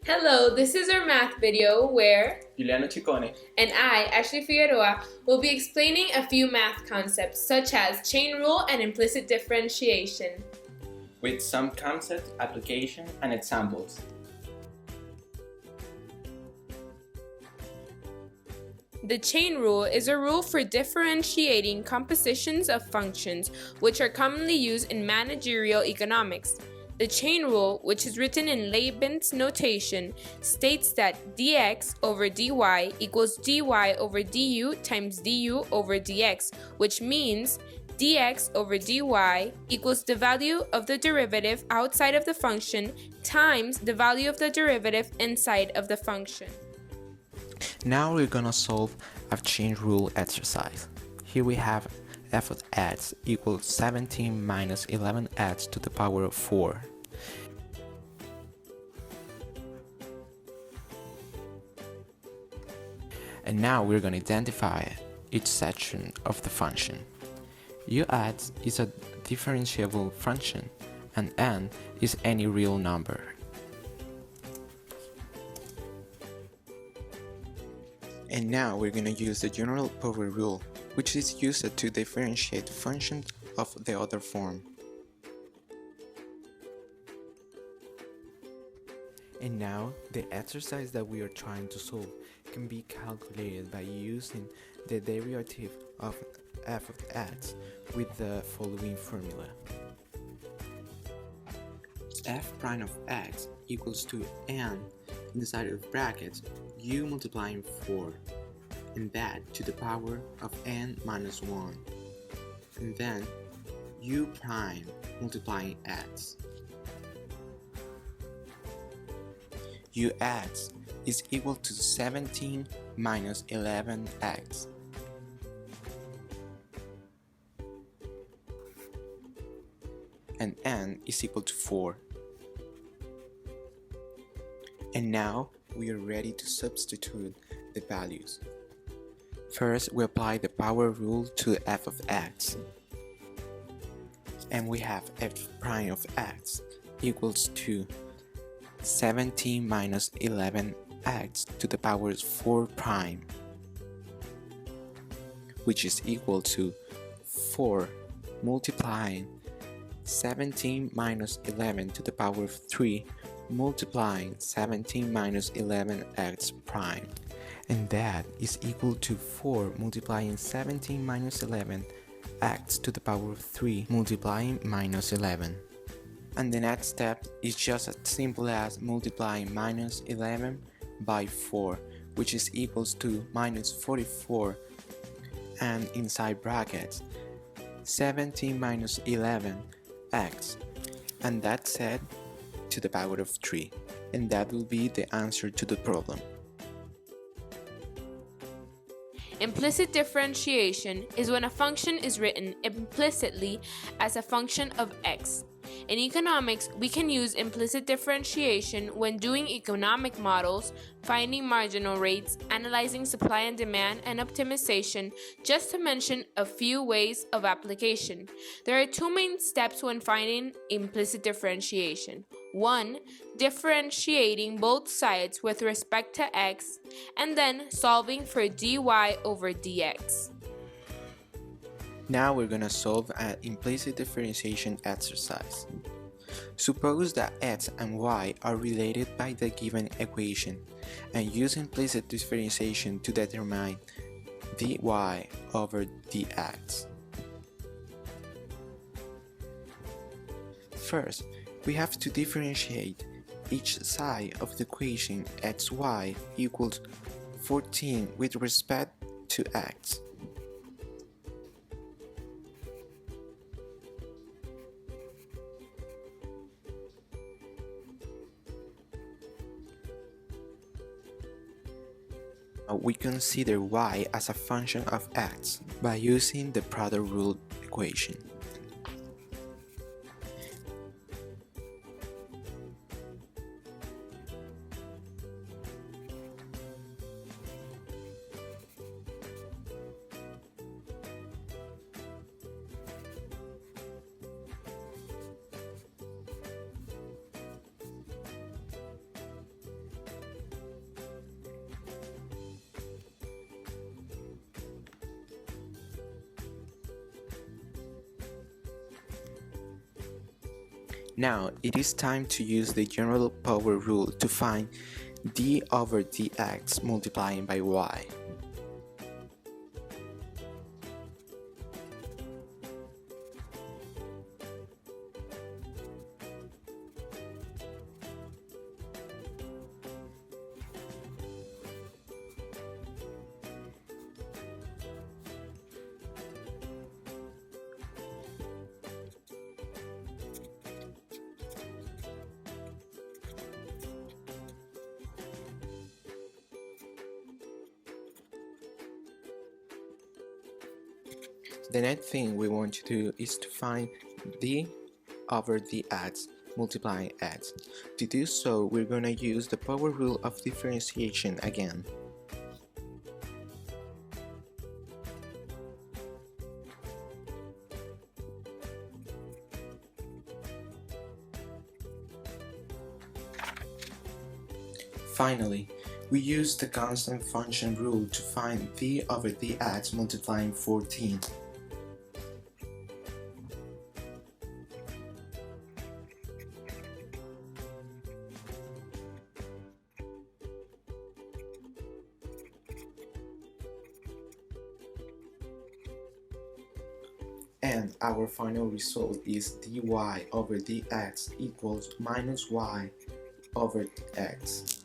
Hello, this is our math video where Giuliano Ciccone. and I, Ashley Figueroa, will be explaining a few math concepts such as chain rule and implicit differentiation. With some concept, application, and examples. The chain rule is a rule for differentiating compositions of functions which are commonly used in managerial economics. The chain rule, which is written in Leibniz notation, states that dx over dy equals dy over du times du over dx, which means dx over dy equals the value of the derivative outside of the function times the value of the derivative inside of the function. Now we're gonna solve a chain rule exercise. Here we have f of x equals 17 minus 11x to the power of 4. And now we're gonna identify each section of the function. U(x) is a differentiable function, and n is any real number. And now we're going to use the general power rule, which is used to differentiate functions of the other form. And now, the exercise that we are trying to solve can be calculated by using the derivative of f of x with the following formula. F prime of x equals to n inside of brackets u multiplying 4, and that to the power of n minus 1, and then u prime multiplying x. Ux is equal to 17 minus 11x. And n is equal to 4. And now we are ready to substitute the values. First, we apply the power rule to f of x. And we have f prime of x equals to 17 minus 11x to the power 4 prime, which is equal to 4 multiplying 17 minus 11 to the power of 3 multiplying 17 minus 11x prime, and that is equal to 4 multiplying 17 minus 11x to the power of 3 multiplying minus 11. And the next step is just as simple as multiplying minus 11 by 4, which is equals to minus 44, and inside brackets 17 minus 11x, and that's set to the power of 3, and that will be the answer to the problem. Implicit differentiation is when a function is written implicitly as a function of x. In economics, we can use implicit differentiation when doing economic models, finding marginal rates, analyzing supply and demand, and optimization, just to mention a few ways of application. There are two main steps when finding implicit differentiation. 1. Differentiating both sides with respect to x, and then solving for dy over dx. Now we're gonna solve an implicit differentiation exercise. Suppose that x and y are related by the given equation, and use implicit differentiation to determine dy over dx. First, we have to differentiate each side of the equation xy equals 14 with respect to x. We consider y as a function of x by using the product rule equation. Now it is time to use the general power rule to find d over dx multiplying by y. The next thing we want to do is to find d over dx multiplying x. To do so, we're going to use the power rule of differentiation again. Finally, we use the constant function rule to find d over dx multiplying 14. And our final result is dy over dx equals minus y over x.